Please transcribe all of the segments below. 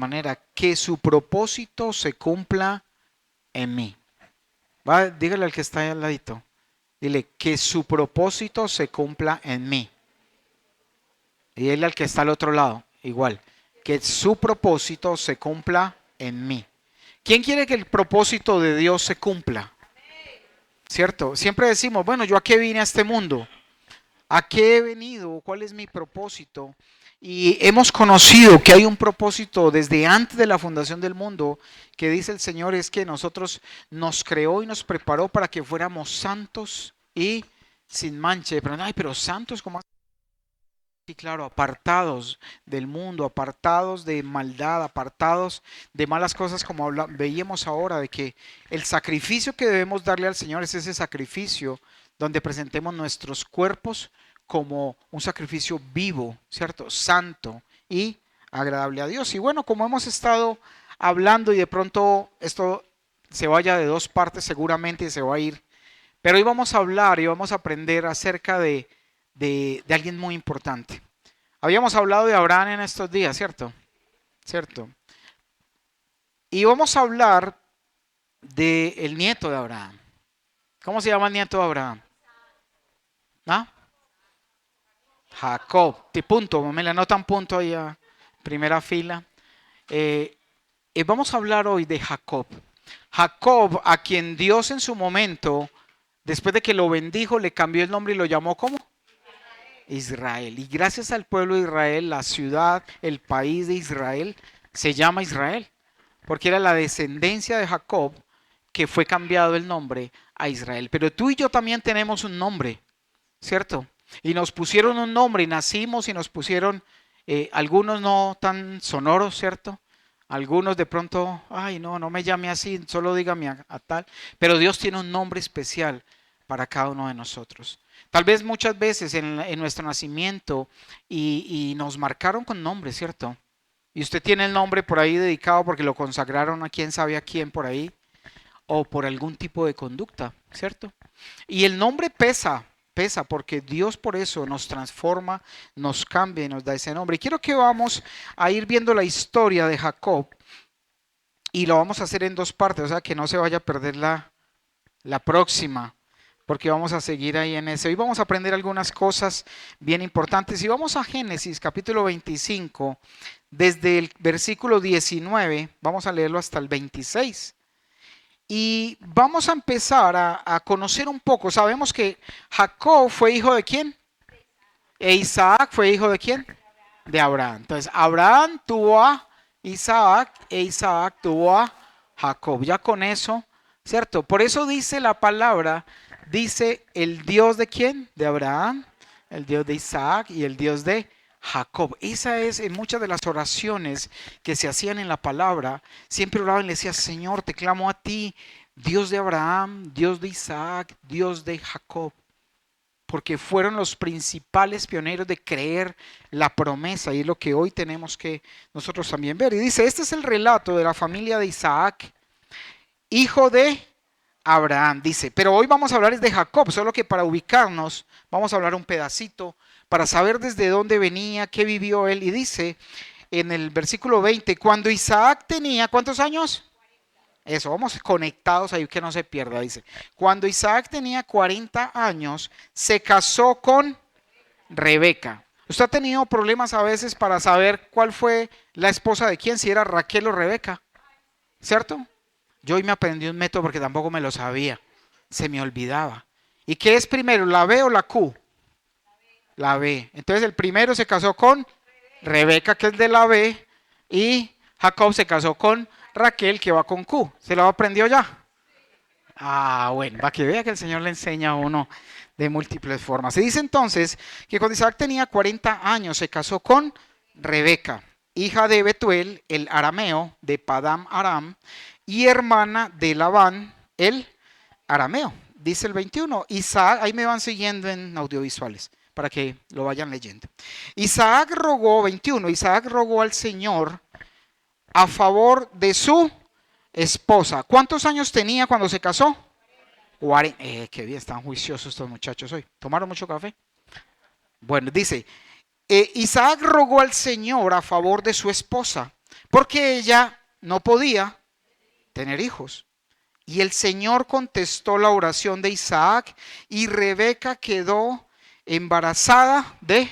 manera, que su propósito se cumpla en mí. Va, dígale al que está ahí al ladito. Dile que su propósito se cumpla en mí. Y dile al que está al otro lado, igual. Que su propósito se cumpla en mí. ¿Quién quiere que el propósito de Dios se cumpla? ¿Cierto? Siempre decimos, bueno, ¿yo a qué vine a este mundo? ¿A qué he venido? ¿Cuál es mi propósito? Y hemos conocido que hay un propósito desde antes de la fundación del mundo que dice el Señor es que nosotros nos creó y nos preparó para que fuéramos santos y sin mancha. Pero, ay, pero santos como sí, claro, apartados del mundo, apartados de maldad, apartados de malas cosas como veíamos ahora, de que el sacrificio que debemos darle al Señor es ese sacrificio donde presentemos nuestros cuerpos como un sacrificio vivo, ¿cierto? Santo y agradable a Dios. Y bueno, como hemos estado hablando y de pronto esto se vaya de dos partes seguramente y se va a ir, pero hoy vamos a hablar y vamos a aprender acerca de alguien muy importante. Habíamos hablado de Abraham en estos días, ¿cierto? ¿Cierto? Y vamos a hablar del nieto de Abraham. ¿Cómo se llama el nieto de Abraham? ¿Ah? Jacob. De punto, me le anotan punto ahí a primera fila. Vamos a hablar hoy de Jacob. Jacob, a quien Dios en su momento, después de que lo bendijo, le cambió el nombre y lo llamó ¿cómo? Israel. Y gracias al pueblo de Israel, la ciudad, el país de Israel, se llama Israel. Porque era la descendencia de Jacob que fue cambiado el nombre a Israel. Pero tú y yo también tenemos un nombre, ¿cierto? Y nos pusieron un nombre y nacimos y nos pusieron, algunos no tan sonoros, ¿cierto? Algunos de pronto, ay no, no me llame así, solo dígame a tal. Pero Dios tiene un nombre especial para cada uno de nosotros. Tal vez muchas veces en nuestro nacimiento y nos marcaron con nombre, ¿cierto? Y usted tiene el nombre por ahí dedicado porque lo consagraron a quién sabe a quién por ahí o por algún tipo de conducta, ¿cierto? Y el nombre pesa, pesa porque Dios por eso nos transforma, nos cambia y nos da ese nombre. Y quiero que vamos a ir viendo la historia de Jacob y lo vamos a hacer en dos partes, o sea que no se vaya a perder la próxima, porque vamos a seguir ahí en ese. Hoy vamos a aprender algunas cosas bien importantes y vamos a Génesis capítulo 25, desde el versículo 19, vamos a leerlo hasta el 26. Y vamos a empezar a conocer un poco. Sabemos que Jacob fue hijo de ¿quién? E Isaac fue hijo de ¿quién? De Abraham. Entonces, Abraham tuvo a Isaac e Isaac tuvo a Jacob. Ya con eso, ¿cierto? Por eso dice la palabra, dice el Dios de ¿quién? De Abraham, el Dios de Isaac y el Dios de Jacob. Esa es en muchas de las oraciones que se hacían en la palabra. Siempre oraban y le decía, Señor, te clamo a ti, Dios de Abraham, Dios de Isaac, Dios de Jacob. Porque fueron los principales pioneros de creer la promesa y es lo que hoy tenemos que nosotros también ver. Y dice, este es el relato de la familia de Isaac, hijo de Abraham, dice. Pero hoy vamos a hablar de Jacob, solo que para ubicarnos vamos a hablar un pedacito para saber desde dónde venía, qué vivió él. Y dice en el versículo 20, cuando Isaac tenía, ¿cuántos años? Eso, vamos conectados ahí que no se pierda, dice. Cuando Isaac tenía 40 años, se casó con Rebeca. ¿Usted ha tenido problemas a veces para saber cuál fue la esposa de quién? Si era Raquel o Rebeca, ¿cierto? Yo hoy me aprendí un método porque tampoco me lo sabía. Se me olvidaba. ¿Y qué es primero, la B o la Q? La B. Entonces el primero se casó con Rebeca, que es de la B, y Jacob se casó con Raquel, que va con Q. ¿Se lo aprendió ya? Ah, bueno, para que vea que el Señor le enseña a uno de múltiples formas. Se dice entonces que cuando Isaac tenía 40 años se casó con Rebeca, hija de Betuel, el arameo, de Padam Aram, y hermana de Labán, el arameo. Dice el 21. Isaac, ahí me van siguiendo en audiovisuales para que lo vayan leyendo. Isaac rogó, 21, Isaac rogó al Señor a favor de su esposa. ¿Cuántos años tenía cuando se casó? 40. Qué bien, están juiciosos estos muchachos hoy. ¿Tomaron mucho café? Bueno, dice, Isaac rogó al Señor a favor de su esposa, porque ella no podía tener hijos. Y el Señor contestó la oración de Isaac y Rebeca quedó embarazada de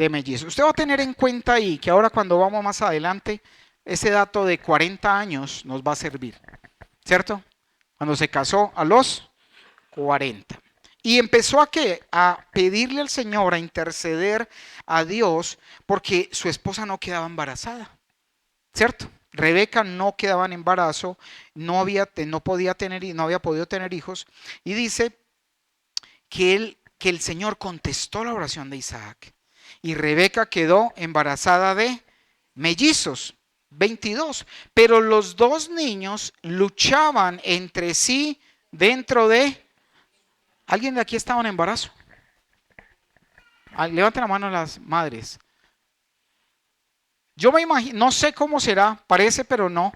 mellizos. Usted va a tener en cuenta ahí que ahora cuando vamos más adelante, ese dato de 40 años nos va a servir, ¿cierto? Cuando se casó a los 40. Y empezó a qué? A pedirle al Señor, a interceder a Dios, porque su esposa no quedaba embarazada, ¿cierto? Rebeca no quedaba en embarazo, no había podido tener hijos, y dice que el Señor contestó la oración de Isaac. Y Rebeca quedó embarazada de mellizos, 22. Pero los dos niños luchaban entre sí dentro de... ¿Alguien de aquí estaba en embarazo? Levanten la mano las madres. Yo me imagino, no sé cómo será, parece pero no.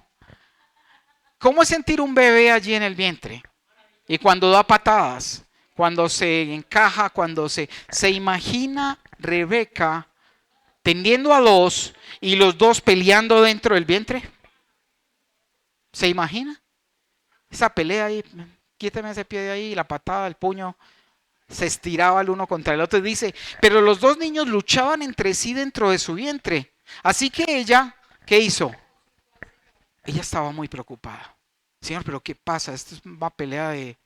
¿Cómo es sentir un bebé allí en el vientre? Y cuando da patadas, cuando se encaja, cuando se imagina Rebeca tendiendo a dos y los dos peleando dentro del vientre. ¿Se imagina? Esa pelea ahí, quíteme ese pie de ahí, la patada, el puño, se estiraba el uno contra el otro y dice, pero los dos niños luchaban entre sí dentro de su vientre. Así que ella, ¿qué hizo? Ella estaba muy preocupada. Señor, pero ¿qué pasa? Esto es una pelea de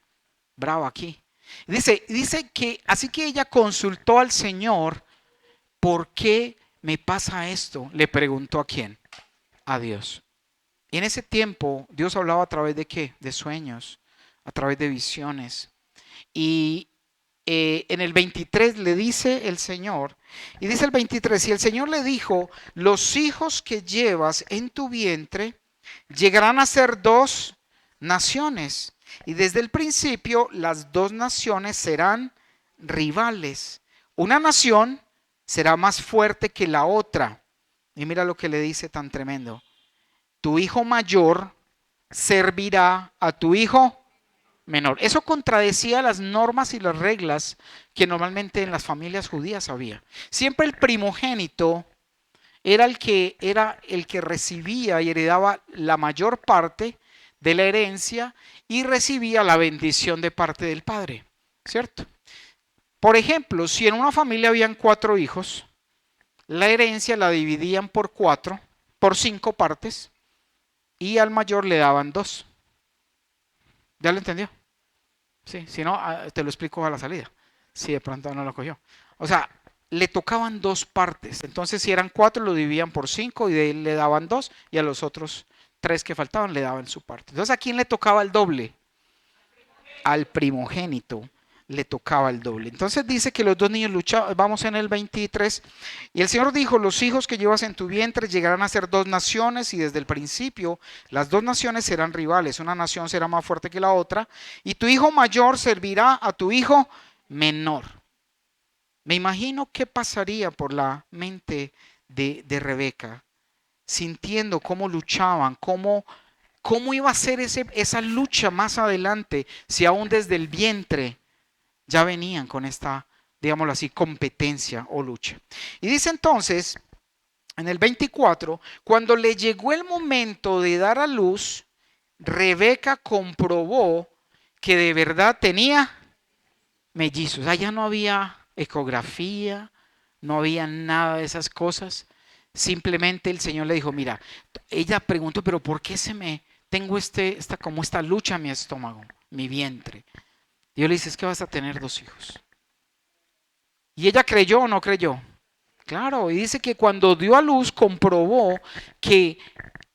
bravo aquí. Dice que, así que ella consultó al Señor, ¿por qué me pasa esto? Le preguntó a quién, a Dios. Y en ese tiempo Dios hablaba a través de qué, de sueños, a través de visiones. Y en el 23 le dice el Señor, y dice el 23, y el Señor le dijo, los hijos que llevas en tu vientre llegarán a ser dos naciones. Y desde el principio las dos naciones serán rivales. Una nación será más fuerte que la otra. Y mira lo que le dice tan tremendo. Tu hijo mayor servirá a tu hijo menor. Eso contradecía las normas y las reglas que normalmente en las familias judías había. Siempre el primogénito era el que recibía y heredaba la mayor parte de la herencia y recibía la bendición de parte del padre, ¿cierto? Por ejemplo, si en una familia habían 4 hijos, la herencia la dividían por 5 partes y al mayor le daban 2. ¿Ya lo entendió? Sí, si no, te lo explico a la salida. Si de pronto no lo cogió. O sea, le tocaban 2 partes. Entonces, si eran 4, lo dividían por 5 y de él le daban 2 y a los otros 3 que faltaban le daban su parte. Entonces, ¿a quién le tocaba el doble? Al primogénito le tocaba el doble. Entonces dice que los dos niños luchaban, vamos en el 23, y el Señor dijo, los hijos que llevas en tu vientre llegarán a ser 2 naciones y desde el principio las 2 naciones serán rivales, una nación será más fuerte que la otra y tu hijo mayor servirá a tu hijo menor. Me imagino qué pasaría por la mente de Rebeca, sintiendo cómo luchaban, cómo iba a ser esa lucha más adelante, si aún desde el vientre ya venían con esta, digámoslo así, competencia o lucha. Y dice entonces, en el 24, cuando le llegó el momento de dar a luz, Rebeca comprobó que de verdad tenía mellizos. Allá no había ecografía, no había nada de esas cosas. Simplemente el Señor le dijo, mira, ella preguntó, pero ¿por qué tengo esta lucha en mi estómago, mi vientre? Dios le dice, es que vas a tener 2 hijos. ¿Y ella creyó o no creyó? Claro, y dice que cuando dio a luz comprobó que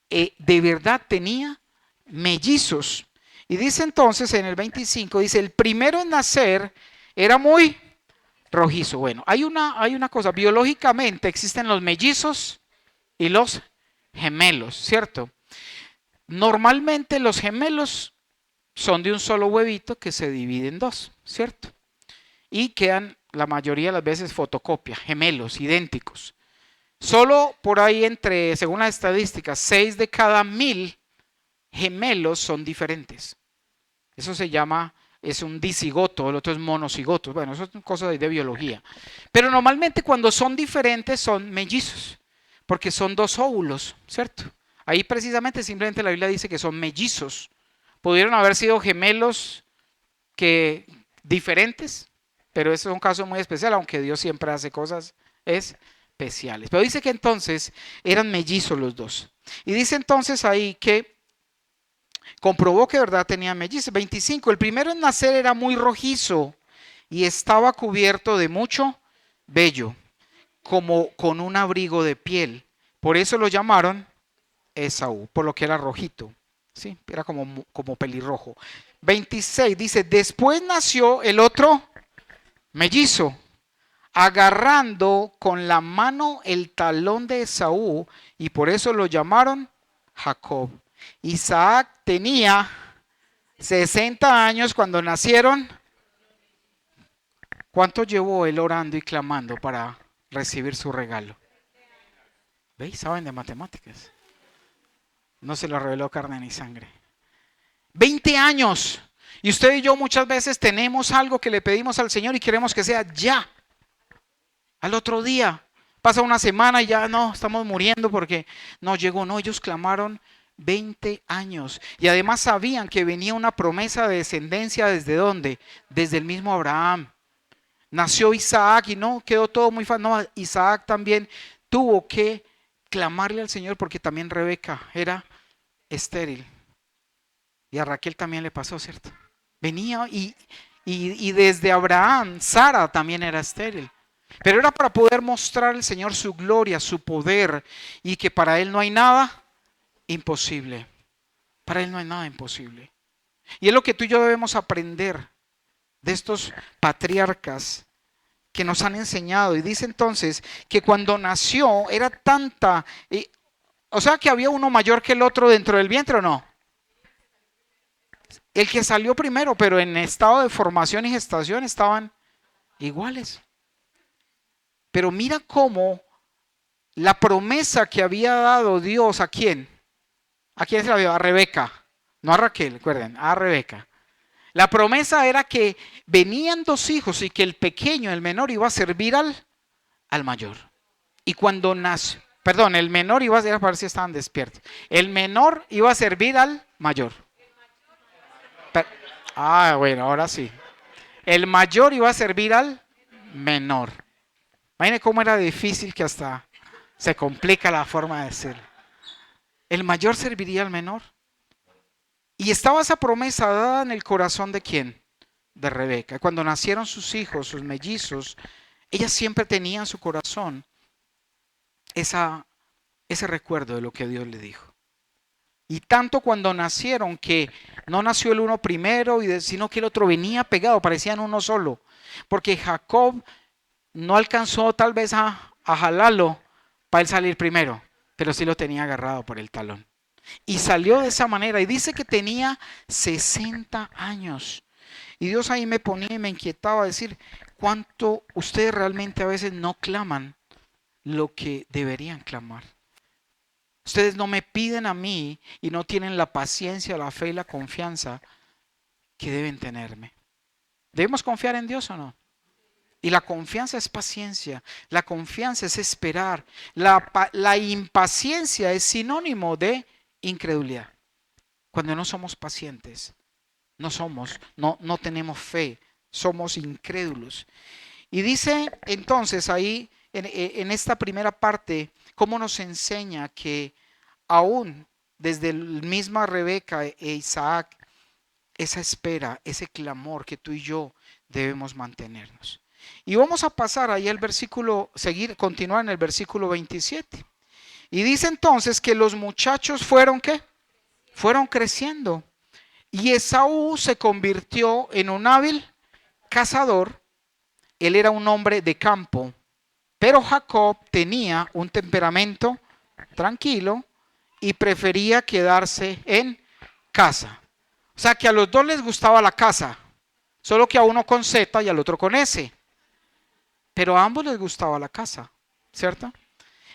de verdad tenía mellizos. Y dice entonces en el 25, dice, el primero en nacer era muy rojizo. Bueno, hay una cosa, biológicamente existen los mellizos y los gemelos, ¿cierto? Normalmente los gemelos son de un solo huevito que se divide en 2, ¿cierto? Y quedan la mayoría de las veces fotocopia, gemelos, idénticos. Solo por ahí según las estadísticas, 6 de cada 1000 gemelos son diferentes. Eso es un dicigoto, el otro es monocigoto. Bueno, eso es cosa de biología. Pero normalmente cuando son diferentes son mellizos. porque son dos óvulos, ¿cierto? Ahí precisamente simplemente la Biblia dice que son mellizos. Pudieron haber sido gemelos que diferentes, pero ese es un caso muy especial, aunque Dios siempre hace cosas especiales. Pero dice que entonces eran mellizos los dos. Y dice entonces ahí que comprobó que de verdad tenían mellizos. 25, el primero en nacer era muy rojizo y estaba cubierto de mucho vello, como con un abrigo de piel. Por eso lo llamaron Esaú, por lo que era rojito. ¿Sí? Era como pelirrojo. 26 dice, después nació el otro mellizo, agarrando con la mano el talón de Esaú, y por eso lo llamaron Jacob. Isaac tenía 60 años cuando nacieron. ¿Cuánto llevó él orando y clamando para recibir su regalo? ¿Veis? ¿Saben de matemáticas? No se lo reveló carne ni sangre. 20 años. Y usted y yo muchas veces tenemos algo que le pedimos al Señor y queremos que sea ya. Al otro día. Pasa una semana y ya no, estamos muriendo porque no llegó. No, ellos clamaron 20 años. Y además sabían que venía una promesa de descendencia. ¿Desde dónde? Desde el mismo Abraham. Nació Isaac y no quedó todo muy fácil. No, Isaac también tuvo que clamarle al Señor porque también Rebeca era estéril. Y a Raquel también le pasó, ¿cierto? Venía y desde Abraham, Sara también era estéril. Pero era para poder mostrar al Señor su gloria, su poder, y que para Él no hay nada imposible. Para Él no hay nada imposible. Y es lo que tú y yo debemos aprender de estos patriarcas que nos han enseñado. Y dice entonces que cuando nació era tanta, o sea que había uno mayor que el otro dentro del vientre, ¿o no? El que salió primero, pero en estado de formación y gestación estaban iguales. Pero mira cómo la promesa que había dado Dios, ¿a quién? ¿A quién se la dio? A Rebeca. No a Raquel, recuerden, a Rebeca. La promesa era que venían dos hijos y que el pequeño, el menor, iba a servir al mayor. Y cuando nació, perdón, el menor iba a servir, a ver si estaban despiertos. El menor iba a servir al mayor. Bueno, ahora sí. El mayor iba a servir al menor. Imagínense cómo era difícil que hasta se complica la forma de decirlo. El mayor serviría al menor. Y estaba esa promesa dada en el corazón de ¿quién? De Rebeca. Cuando nacieron sus hijos, sus mellizos, ella siempre tenía en su corazón ese recuerdo de lo que Dios le dijo. Y tanto cuando nacieron que no nació el uno primero, sino que el otro venía pegado, parecían uno solo. Porque Jacob no alcanzó tal vez a jalarlo para él salir primero, pero sí lo tenía agarrado por el talón. Y salió de esa manera y dice que tenía 60 años. Y Dios ahí me ponía y me inquietaba a decir cuánto ustedes realmente a veces no claman lo que deberían clamar. Ustedes no me piden a mí y no tienen la paciencia, la fe y la confianza que deben tenerme. ¿Debemos confiar en Dios o no? Y la confianza es paciencia, la confianza es esperar, la impaciencia es sinónimo de incredulidad. Cuando no somos pacientes, no tenemos fe, somos incrédulos. Y dice entonces ahí en esta primera parte, cómo nos enseña que aún desde la misma Rebeca e Isaac, esa espera, ese clamor que tú y yo debemos mantenernos. Y vamos a pasar ahí al versículo, continuar en el versículo 27. Y dice entonces que los muchachos fueron ¿qué? Fueron creciendo. Y Esaú se convirtió en un hábil cazador. Él era un hombre de campo. Pero Jacob tenía un temperamento tranquilo y prefería quedarse en casa. O sea que a los dos les gustaba la casa, solo que a uno con Z y al otro con S. Pero a ambos les gustaba la casa, ¿cierto?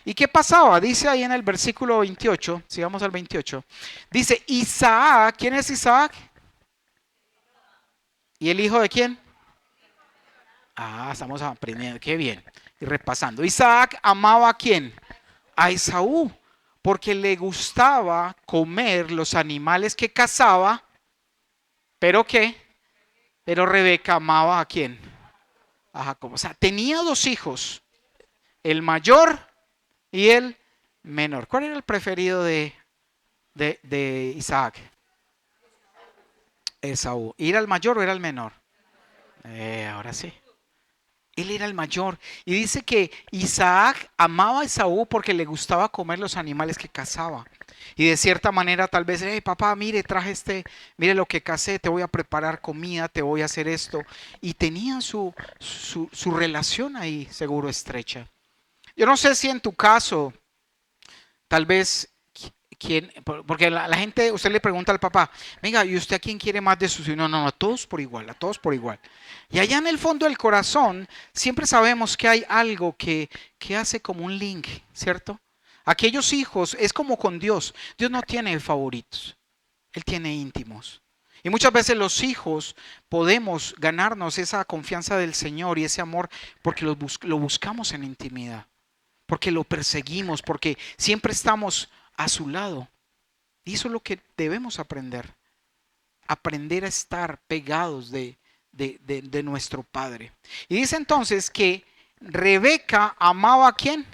¿Y qué pasaba? Dice ahí en el versículo 28, sigamos al 28. Dice Isaac, ¿quién es Isaac? ¿Y el hijo de quién? Estamos aprendiendo, qué bien. Y repasando. Isaac amaba ¿a quién? a Esaú, porque le gustaba comer los animales que cazaba, pero ¿qué? Pero Rebeca amaba ¿a quién? A Jacob. O sea, tenía dos hijos, el mayor y el menor. ¿Cuál era el preferido de Isaac? Esaú. ¿Ir al mayor o era el menor? Ahora sí. Él era el mayor. Y dice que Isaac amaba a Esaú porque le gustaba comer los animales que cazaba. Y de cierta manera tal vez, hey papá, mire, traje mire lo que cacé, te voy a preparar comida, te voy a hacer esto. Y tenían su relación ahí, seguro, estrecha. Yo no sé si en tu caso, tal vez, porque la gente, usted le pregunta al papá, venga, ¿y usted a quién quiere más de sus hijos? No, no, no, a todos por igual, a todos por igual. Y allá en el fondo del corazón, siempre sabemos que hay algo que hace como un link, ¿cierto? Aquellos hijos, es como con Dios. Dios no tiene favoritos, Él tiene íntimos. Y muchas veces los hijos podemos ganarnos esa confianza del Señor y ese amor porque lo buscamos en intimidad, porque lo perseguimos, porque siempre estamos a su lado. Y eso es lo que debemos aprender. Aprender a estar pegados de nuestro Padre. Y dice entonces que Rebeca amaba a ¿quién?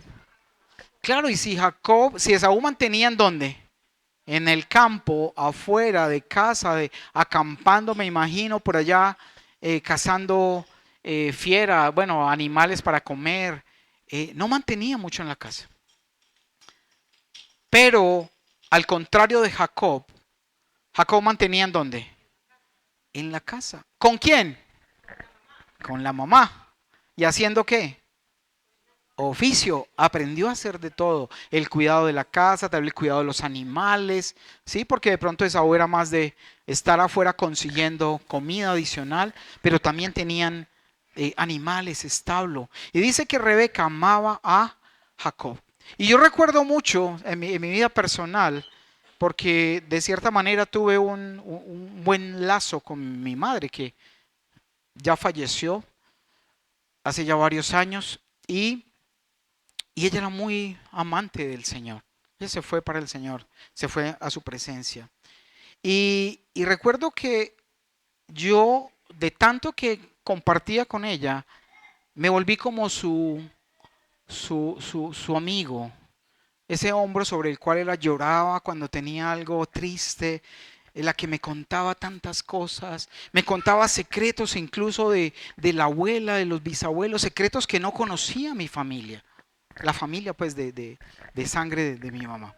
Claro, y si Esaú mantenía ¿en dónde? En el campo, afuera de casa, acampando, me imagino, por allá, cazando fiera, bueno, animales para comer. No mantenía mucho en la casa. Pero al contrario de Jacob, Jacob mantenía ¿en dónde? En la casa. ¿Con quién? Con la mamá. ¿Y haciendo qué? Oficio. Aprendió a hacer de todo. El cuidado de la casa, también el cuidado de los animales. ¿Sí? Porque de pronto Esaú era más de estar afuera consiguiendo comida adicional. Pero también tenían animales, establo. Y dice que Rebeca amaba a Jacob. Y yo recuerdo mucho en mi vida personal, porque de cierta manera tuve un buen lazo con mi madre, que ya falleció hace ya varios años, y ella era muy amante del Señor. Ella se fue para el Señor, se fue a su presencia. Y recuerdo que yo, de tanto que compartía con ella, me volví como su amigo, ese hombro sobre el cual ella lloraba cuando tenía algo triste, en la que me contaba tantas cosas, me contaba secretos incluso de la abuela, de los bisabuelos, secretos que no conocía mi familia, la familia pues de sangre de mi mamá.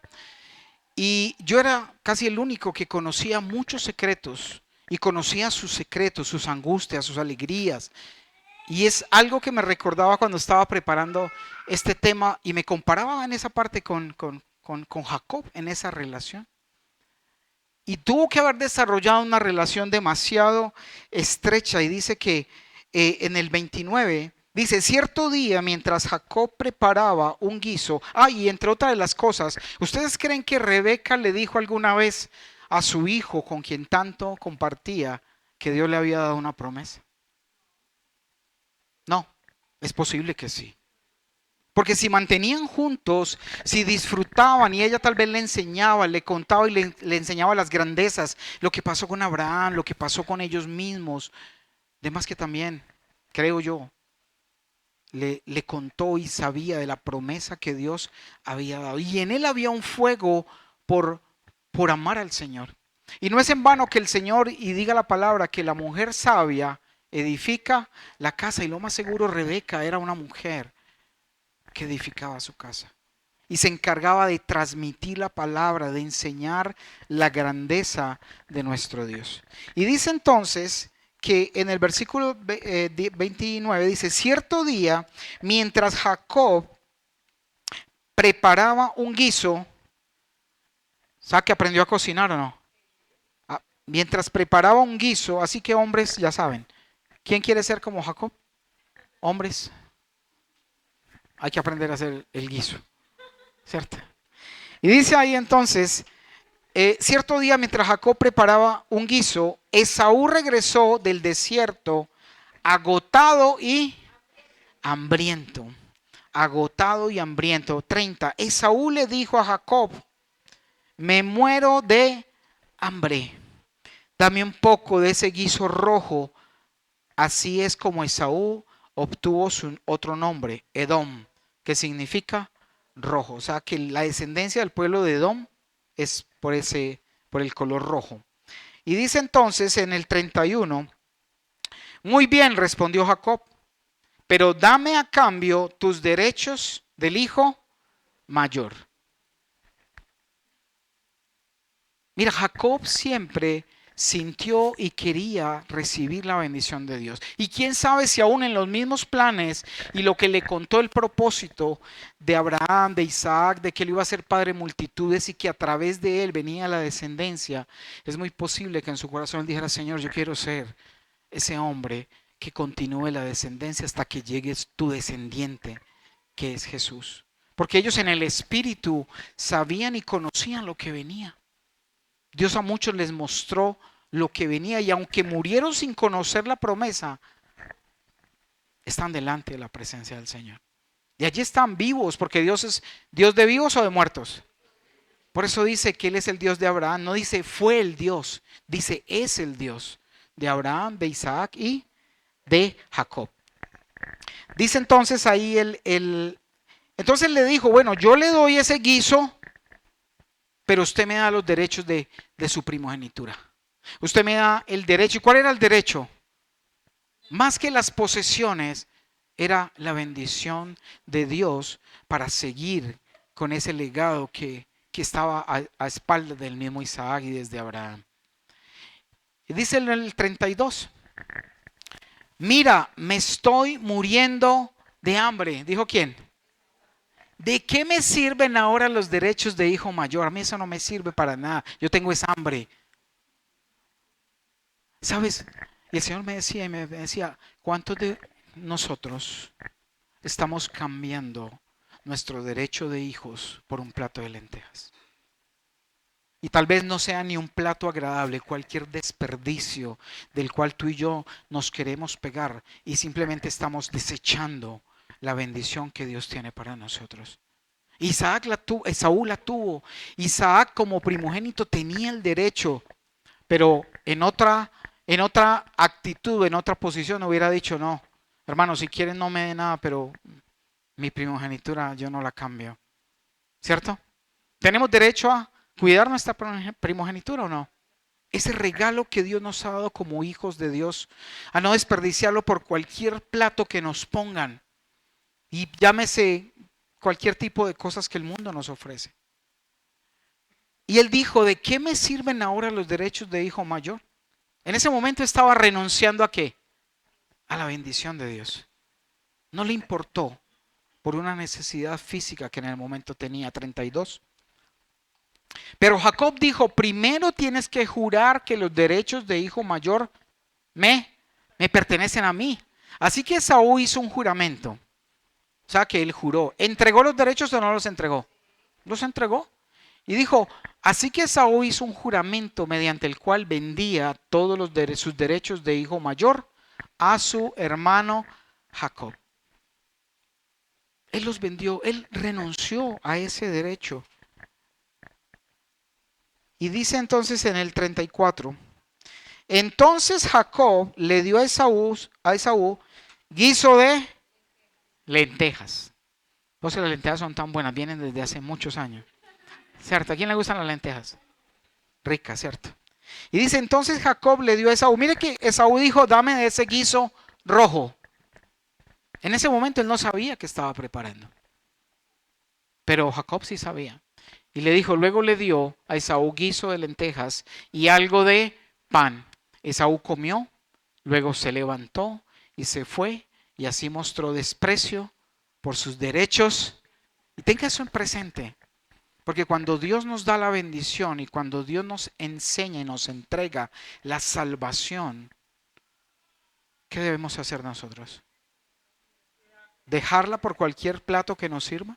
Y yo era casi el único que conocía muchos secretos y conocía sus secretos, sus angustias, sus alegrías. Y es algo que me recordaba cuando estaba preparando este tema y me comparaba en esa parte con Jacob, en esa relación. Y tuvo que haber desarrollado una relación demasiado estrecha. Y dice que en el 29, dice, cierto día mientras Jacob preparaba un guiso, y entre otras de las cosas, ¿ustedes creen que Rebeca le dijo alguna vez a su hijo con quien tanto compartía que Dios le había dado una promesa? No, es posible que sí. Porque si mantenían juntos, si disfrutaban y ella tal vez le enseñaba, le contaba y le enseñaba las grandezas, lo que pasó con Abraham, lo que pasó con ellos mismos, además que también, creo yo, le contó y sabía de la promesa que Dios había dado. Y en él había un fuego por amar al Señor. Y no es en vano que el Señor, y diga la palabra, que la mujer sabia edifica la casa. Y lo más seguro, Rebeca era una mujer que edificaba su casa y se encargaba de transmitir la palabra, de enseñar la grandeza de nuestro Dios. Y dice entonces que en el versículo 29 dice, cierto día, mientras Jacob preparaba un guiso, ¿sabe que aprendió a cocinar o no? Mientras preparaba un guiso, así que hombres, ya saben, ¿quién quiere ser como Jacob? Hombres, hay que aprender a hacer el guiso, ¿cierto? Y dice ahí entonces, cierto día mientras Jacob preparaba un guiso, Esaú regresó del desierto agotado y hambriento. agotado y hambriento. 30. Esaú le dijo a Jacob: me muero de hambre. Dame un poco de ese guiso rojo. Así es como Esaú obtuvo su otro nombre, Edom, que significa rojo. O sea que la descendencia del pueblo de Edom es por el color rojo. Y dice entonces en el 31, muy bien, respondió Jacob, pero dame a cambio tus derechos del hijo mayor. Mira, Jacob siempre sintió y quería recibir la bendición de Dios. Y quién sabe si aún en los mismos planes y lo que le contó el propósito de Abraham, de Isaac, de que él iba a ser padre de multitudes y que a través de él venía la descendencia, es muy posible que en su corazón él dijera: Señor, yo quiero ser ese hombre que continúe la descendencia hasta que llegue tu descendiente, que es Jesús. Porque ellos en el espíritu sabían y conocían lo que venía. Dios a muchos les mostró lo que venía, y aunque murieron sin conocer la promesa, están delante de la presencia del Señor. Y allí están vivos, porque Dios es Dios de vivos o de muertos. Por eso dice que Él es el Dios de Abraham. No dice fue el Dios, dice es el Dios de Abraham, de Isaac y de Jacob. Dice entonces ahí entonces le dijo: bueno, yo le doy ese guiso, pero usted me da los derechos de su primogenitura. Usted me da el derecho. ¿Y cuál era el derecho? Más que las posesiones, era la bendición de Dios para seguir con ese legado que estaba a espaldas del mismo Isaac y desde Abraham. Y dice en el 32, mira, me estoy muriendo de hambre. ¿Dijo quién? ¿De qué me sirven ahora los derechos de hijo mayor? A mí eso no me sirve para nada. Yo tengo esa hambre. ¿Sabes? Y el Señor me decía, ¿cuántos de nosotros estamos cambiando nuestro derecho de hijos por un plato de lentejas? Y tal vez no sea ni un plato agradable, cualquier desperdicio del cual tú y yo nos queremos pegar, y simplemente estamos desechando la bendición que Dios tiene para nosotros. Esaú la tuvo. Isaac como primogénito tenía el derecho, pero en otra actitud, en otra posición hubiera dicho: no, hermano, si quieren no me dé nada, pero mi primogenitura yo no la cambio. ¿Cierto? ¿Tenemos derecho a cuidar nuestra primogenitura o no? Ese regalo que Dios nos ha dado como hijos de Dios, a no desperdiciarlo por cualquier plato que nos pongan. Y llámese cualquier tipo de cosas que el mundo nos ofrece. Y él dijo: ¿de qué me sirven ahora los derechos de hijo mayor? En ese momento estaba renunciando ¿a qué? A la bendición de Dios. No le importó por una necesidad física que en el momento tenía. 32. Pero Jacob dijo: primero tienes que jurar que los derechos de hijo mayor me pertenecen a mí. Así que Esaú hizo un juramento. O sea que él juró. ¿Entregó los derechos o no los entregó? Los entregó. Y dijo: así que Esaú hizo un juramento mediante el cual vendía todos sus derechos de hijo mayor a su hermano Jacob. Él los vendió, él renunció a ese derecho. Y dice entonces en el 34, entonces Jacob le dio a Esaú guiso de lentejas. Pues las lentejas son tan buenas, vienen desde hace muchos años. ¿Cierto? ¿A quién le gustan las lentejas? Ricas, ¿cierto? Y dice: entonces Jacob le dio a Esaú. Mire que Esaú dijo: dame de ese guiso rojo. En ese momento él no sabía que estaba preparando. Pero Jacob sí sabía. Y le dijo, luego le dio a Esaú guiso de lentejas y algo de pan. Esaú comió, luego se levantó y se fue, y así mostró desprecio por sus derechos. Y tenga eso en presente, porque cuando Dios nos da la bendición y cuando Dios nos enseña y nos entrega la salvación, ¿qué debemos hacer nosotros? ¿Dejarla por cualquier plato que nos sirva?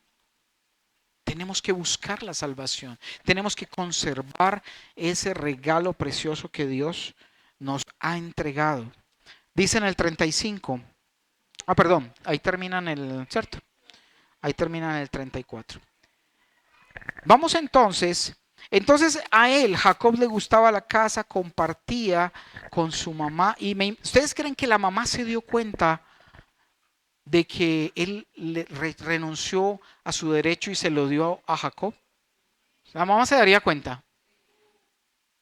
Tenemos que buscar la salvación. Tenemos que conservar ese regalo precioso que Dios nos ha entregado. Dice en el 35. Perdón, ahí terminan ¿cierto? Ahí termina en el 34. Vamos entonces. Entonces a él, Jacob, le gustaba la casa, compartía con su mamá. Y ¿ustedes creen que la mamá se dio cuenta de que él renunció a su derecho y se lo dio a Jacob? La mamá se daría cuenta.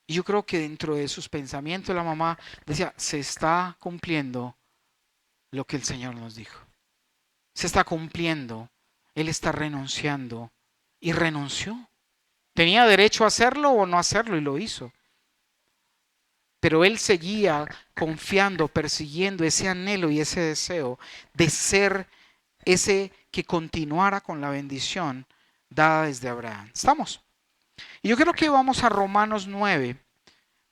Y yo creo que dentro de sus pensamientos la mamá decía, se está cumpliendo lo que el Señor nos dijo. Se está cumpliendo. Él está renunciando. Y renunció. Tenía derecho a hacerlo o no hacerlo y lo hizo. Pero él seguía confiando, persiguiendo ese anhelo y ese deseo de ser ese que continuara con la bendición dada desde Abraham. ¿Estamos? Y yo creo que vamos a Romanos 9,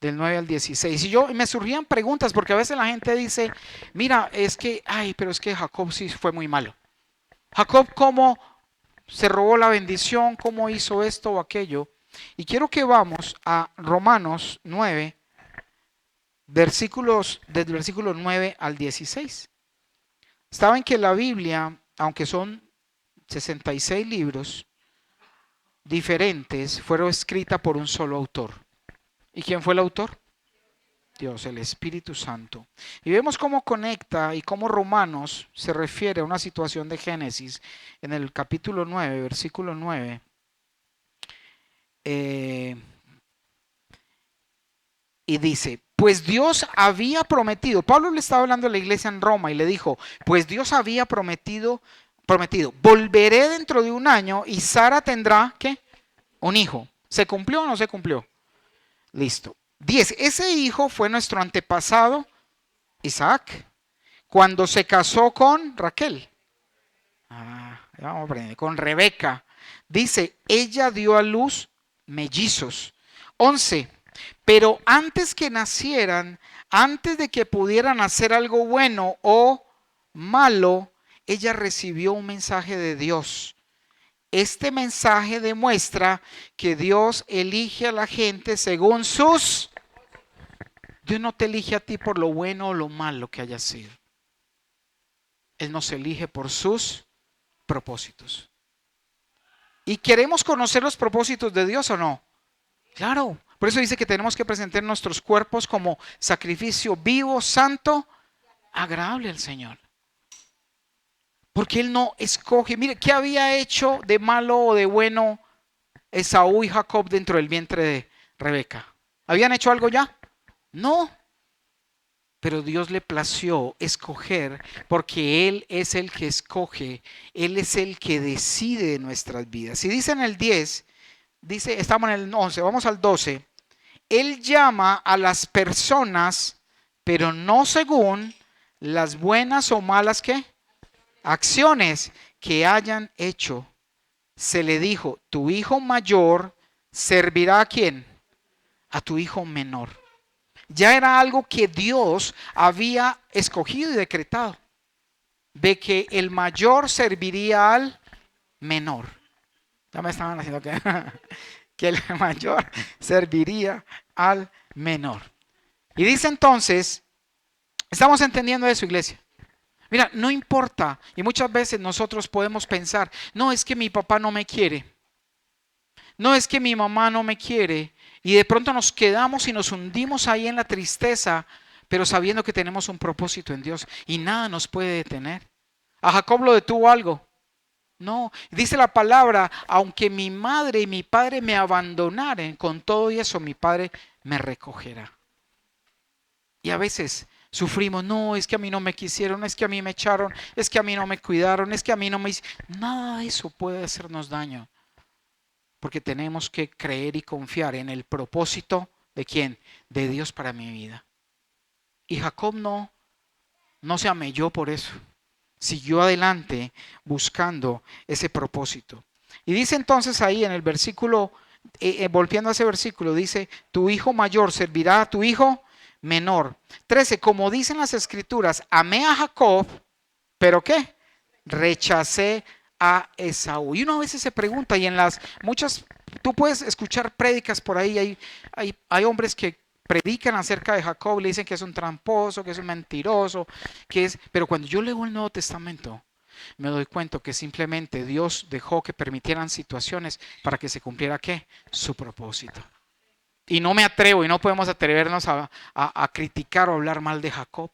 del 9 al 16. Y me surgían preguntas porque a veces la gente dice, mira, pero es que Jacob sí fue muy malo. Jacob, ¿cómo se robó la bendición? ¿Cómo hizo esto o aquello? Y quiero que vamos a Romanos 9, desde el versículo 9 al 16. Saben que la Biblia, aunque son 66 libros diferentes, fueron escritas por un solo autor. ¿Y quién fue el autor? Dios, el Espíritu Santo. Y vemos cómo conecta y cómo Romanos se refiere a una situación de Génesis en el capítulo 9, versículo 9. Y dice, pues Dios había prometido, Pablo le estaba hablando a la iglesia en Roma y le dijo, pues Dios había prometido, volveré dentro de un año y Sara tendrá, ¿qué? Un hijo. ¿Se cumplió o no se cumplió? Listo. 10. Ese hijo fue nuestro antepasado, Isaac, cuando se casó con Raquel. Vamos a aprender. Con Rebeca. Dice, ella dio a luz mellizos. 11. Pero antes que nacieran, antes de que pudieran hacer algo bueno o malo, ella recibió un mensaje de Dios. Este mensaje demuestra que Dios elige a la gente según sus... Dios no te elige a ti por lo bueno o lo malo que haya sido. Él nos elige por sus propósitos. ¿Y queremos conocer los propósitos de Dios o no? Claro. Por eso dice que tenemos que presentar nuestros cuerpos como sacrificio vivo, santo, agradable al Señor. Porque Él no escoge. Mire, ¿qué había hecho de malo o de bueno Esaú y Jacob dentro del vientre de Rebeca? ¿Habían hecho algo ya? No. Pero Dios le plació escoger porque Él es el que escoge. Él es el que decide nuestras vidas. Y dice en el 10, dice, estamos en el 11, vamos al 12. Él llama a las personas, pero no según las buenas o malas ¿qué? Acciones que hayan hecho. Se le dijo, tu hijo mayor servirá ¿a quién? A tu hijo menor. Ya era algo que Dios había escogido y decretado, de que el mayor serviría al menor. Ya me estaban haciendo que el mayor serviría al menor. Y dice entonces, ¿estamos entendiendo eso, iglesia? Mira, no importa, y muchas veces nosotros podemos pensar, no es que mi papá no me quiere, no es que mi mamá no me quiere, y de pronto nos quedamos y nos hundimos ahí en la tristeza, pero sabiendo que tenemos un propósito en Dios y nada nos puede detener. ¿A Jacob lo detuvo algo? No, dice la palabra, aunque mi madre y mi padre me abandonaren, con todo y eso mi padre me recogerá. Y a veces sufrimos, no, es que a mí no me quisieron, es que a mí me echaron, es que a mí no me cuidaron, es que a mí no me... Nada de eso puede hacernos daño. Porque tenemos que creer y confiar en el propósito de quién, de Dios para mi vida. Y Jacob no se amelló por eso. Siguió adelante buscando ese propósito. Y dice entonces ahí en el versículo, volviendo a ese versículo, dice, tu hijo mayor servirá a tu hijo menor. 13, como dicen las escrituras, amé a Jacob, pero ¿qué? Rechacé a Esaú. Y uno a veces se pregunta, y en las muchas, tú puedes escuchar prédicas por ahí, hay hombres que predican acerca de Jacob, le dicen que es un tramposo, que es un mentiroso, pero cuando yo leo el Nuevo Testamento, me doy cuenta que simplemente Dios dejó que permitieran situaciones para que se cumpliera ¿qué? Su propósito. Y no me atrevo y no podemos atrevernos a criticar o hablar mal de Jacob.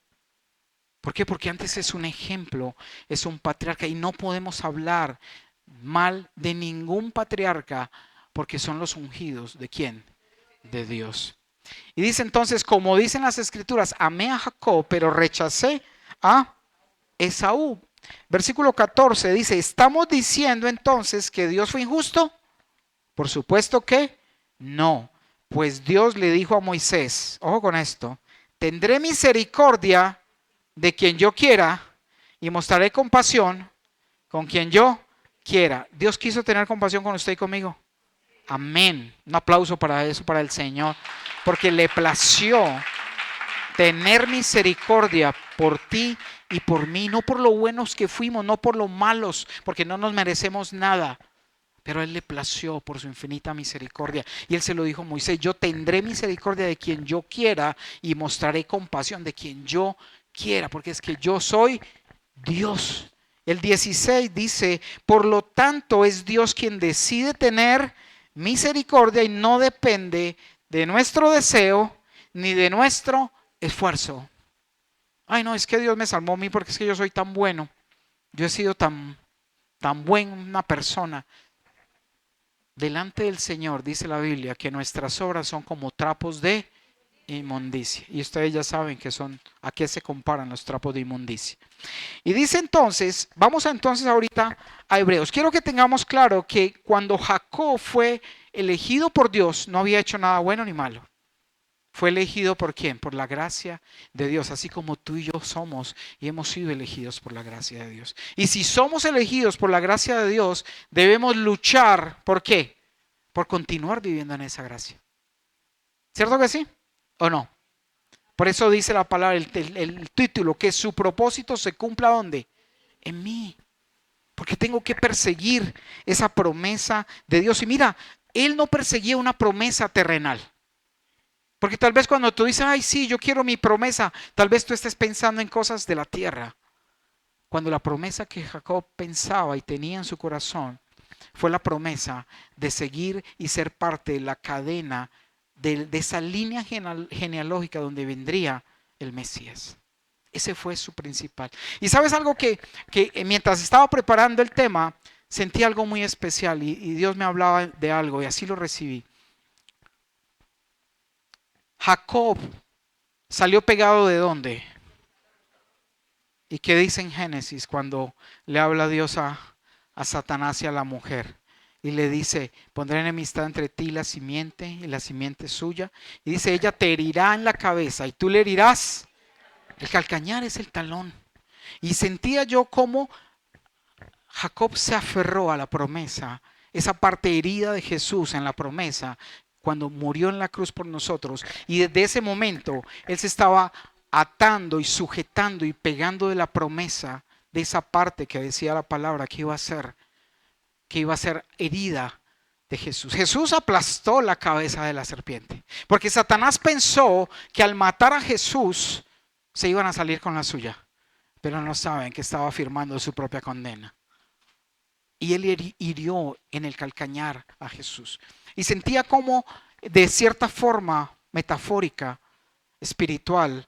¿Por qué? Porque antes es un ejemplo, es un patriarca y no podemos hablar mal de ningún patriarca porque son los ungidos. ¿De quién? De Dios. Y dice entonces, como dicen las escrituras, amé a Jacob, pero rechacé a Esaú. Versículo 14 dice, ¿estamos diciendo entonces que Dios fue injusto? Por supuesto que no. Pues Dios le dijo a Moisés, ojo con esto, tendré misericordia de quien yo quiera y mostraré compasión con quien yo quiera. Dios quiso tener compasión con usted y conmigo. Amén. Un aplauso para eso, para el Señor. Porque le plació tener misericordia por ti y por mí. No por lo buenos que fuimos, no por lo malos, porque no nos merecemos nada. Pero a Él le plació por su infinita misericordia. Y Él se lo dijo a Moisés, yo tendré misericordia de quien yo quiera y mostraré compasión de quien yo quiera. Porque es que yo soy Dios. El 16 dice, por lo tanto es Dios quien decide tener misericordia y no depende de nuestro deseo ni de nuestro esfuerzo. Ay, no, es que Dios me salvó a mí porque es que yo soy tan bueno. Yo he sido tan buena persona. Delante del Señor dice la Biblia que nuestras obras son como trapos de inmundicia. Y ustedes ya saben que son, ¿a qué se comparan los trapos de inmundicia? Y dice entonces, vamos entonces ahorita a Hebreos. Quiero que tengamos claro que cuando Jacob fue elegido por Dios, no había hecho nada bueno ni malo. Fue elegido por ¿quién? Por la gracia de Dios, así como tú y yo somos y hemos sido elegidos por la gracia de Dios. Y si somos elegidos por la gracia de Dios, debemos luchar, ¿por qué? Por continuar viviendo en esa gracia. ¿Cierto que sí? ¿O no? Por eso dice la palabra, el título, que su propósito se cumpla ¿dónde? En mí. Porque tengo que perseguir esa promesa de Dios. Y mira, Él no perseguía una promesa terrenal. Porque tal vez cuando tú dices, ay, sí, yo quiero mi promesa, tal vez tú estés pensando en cosas de la tierra. Cuando la promesa que Jacob pensaba y tenía en su corazón fue la promesa de seguir y ser parte de la cadena de esa línea genealógica donde vendría el Mesías. Ese fue su principal. Y sabes algo que mientras estaba preparando el tema, sentí algo muy especial y Dios me hablaba de algo y así lo recibí. Jacob salió pegado ¿de dónde? ¿Y qué dice en Génesis cuando le habla Dios a Satanás y a la mujer? Y le dice, pondré enemistad entre ti y la simiente suya. Y dice, ella te herirá en la cabeza y tú le herirás. El calcañar es el talón. Y sentía yo cómo Jacob se aferró a la promesa, esa parte herida de Jesús en la promesa, cuando murió en la cruz por nosotros. Y desde ese momento él se estaba atando y sujetando y pegando de la promesa, de esa parte que decía la palabra que iba a ser herida de Jesús. Jesús aplastó la cabeza de la serpiente, porque Satanás pensó que al matar a Jesús se iban a salir con la suya, pero no saben que estaba firmando su propia condena. Y él hirió en el calcañar a Jesús. Y sentía como, de cierta forma metafórica, espiritual,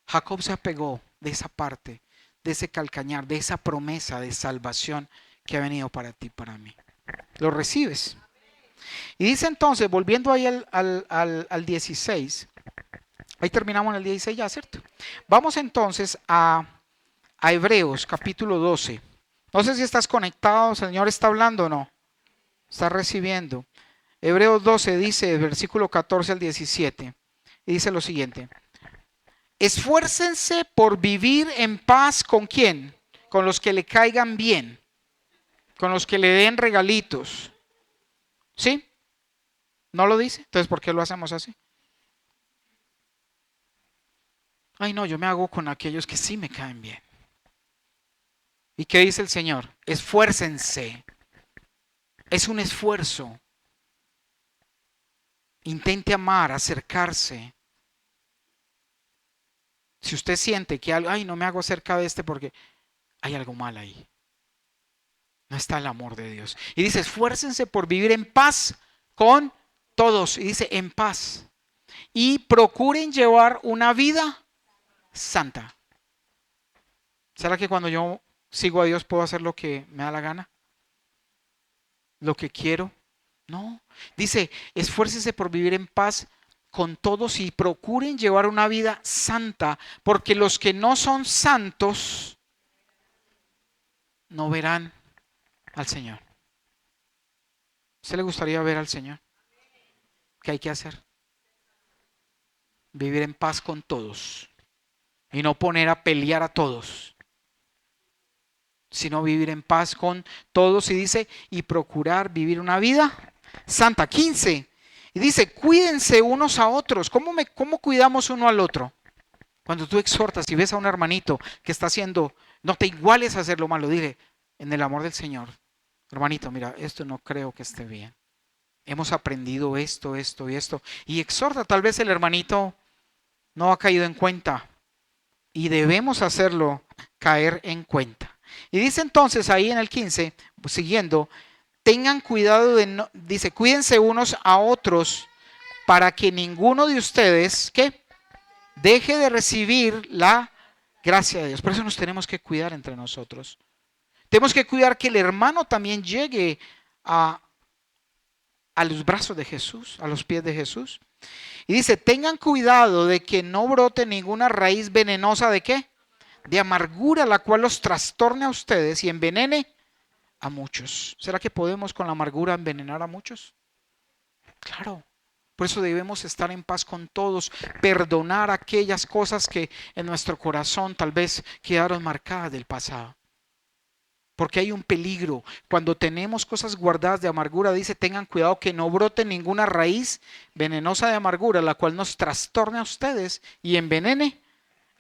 Jacob se apegó de esa parte, de ese calcañar, de esa promesa de salvación que ha venido para ti, para mí. ¿Lo recibes? Y dice entonces, volviendo ahí al 16, ahí terminamos en el 16 ya, ¿cierto? Vamos entonces a Hebreos capítulo 12. No sé si estás conectado, el Señor está hablando o no. Está recibiendo. Hebreos 12 dice, versículo 14 al 17, y dice lo siguiente. Esfuércense por vivir en paz ¿con quién? Con los que le caigan bien, con los que le den regalitos. ¿Sí? ¿No lo dice? Entonces, ¿por qué lo hacemos así? Ay, no, yo me hago con aquellos que sí me caen bien. ¿Y qué dice el Señor? Esfuércense. Es un esfuerzo. Intente amar, acercarse. Si usted siente que algo, ay, no me hago cerca de este porque hay algo mal ahí. No está el amor de Dios. Y dice, esfuércense por vivir en paz con todos. Y dice, en paz. Y procuren llevar una vida santa. ¿Será que cuando yo sigo a Dios puedo hacer lo que me da la gana? ¿Lo que quiero? No. Dice, esfuércense por vivir en paz con todos y procuren llevar una vida santa, porque los que no son santos no verán al Señor. ¿Usted le gustaría ver al Señor? ¿Qué hay que hacer? Vivir en paz con todos y no poner a pelear a todos, sino vivir en paz con todos. Y dice, y procurar vivir una vida santa. 15. Y dice, cuídense unos a otros. ¿Cómo cuidamos uno al otro? Cuando tú exhortas y ves a un hermanito que está haciendo, no te iguales a hacer lo malo, dile, en el amor del Señor, hermanito, mira, esto no creo que esté bien. Hemos aprendido esto, esto y esto. Y exhorta, tal vez el hermanito no ha caído en cuenta. Y debemos hacerlo caer en cuenta. Y dice entonces ahí en el 15, siguiendo, tengan cuidado de no, dice, cuídense unos a otros para que ninguno de ustedes, ¿qué? Deje de recibir la gracia de Dios. Por eso nos tenemos que cuidar entre nosotros. Tenemos que cuidar que el hermano también llegue a los brazos de Jesús, a los pies de Jesús. Y dice, tengan cuidado de que no brote ninguna raíz venenosa de ¿qué? De amargura, la cual los trastorne a ustedes y envenene a muchos. ¿Será que podemos con la amargura envenenar a muchos? Claro. Por eso debemos estar en paz con todos, perdonar aquellas cosas que en nuestro corazón tal vez quedaron marcadas del pasado. Porque hay un peligro. Cuando tenemos cosas guardadas de amargura, dice, tengan cuidado que no brote ninguna raíz venenosa de amargura, la cual nos trastorne a ustedes y envenene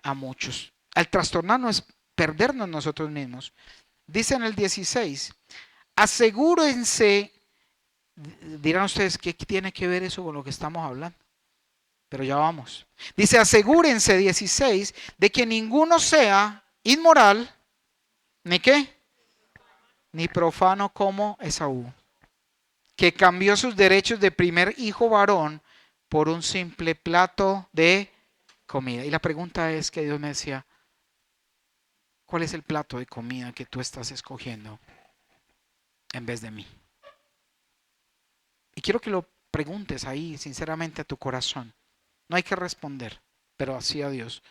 a muchos. Al trastornarnos es perdernos nosotros mismos. Dice en el 16, asegúrense, dirán ustedes, ¿qué tiene que ver eso con lo que estamos hablando? Pero ya vamos. Dice, asegúrense, 16, de que ninguno sea inmoral, ¿ni qué? Ni profano como Esaú, que cambió sus derechos de primer hijo varón por un simple plato de comida. Y la pregunta es que Dios me decía, ¿cuál es el plato de comida que tú estás escogiendo en vez de mí? Y quiero que lo preguntes ahí sinceramente a tu corazón. No hay que responder, pero así a Dios.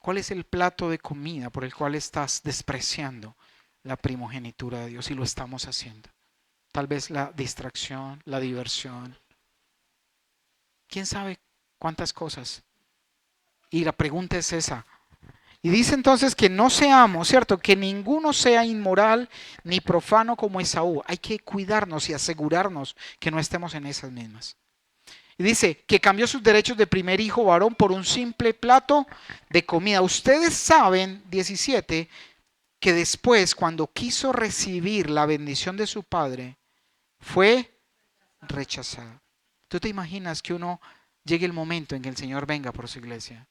¿Cuál es el plato de comida por el cual estás despreciando la primogenitura de Dios? Y lo estamos haciendo. Tal vez la distracción, la diversión. ¿Quién sabe cuántas cosas? Y la pregunta es esa. Y dice entonces que no seamos, ¿cierto? Que ninguno sea inmoral ni profano como Esaú. Hay que cuidarnos y asegurarnos que no estemos en esas mismas. Y dice que cambió sus derechos de primer hijo varón por un simple plato de comida. Ustedes saben, 17, que después cuando quiso recibir la bendición de su padre, fue rechazado. ¿Tú te imaginas que uno llegue el momento en que el Señor venga por su iglesia?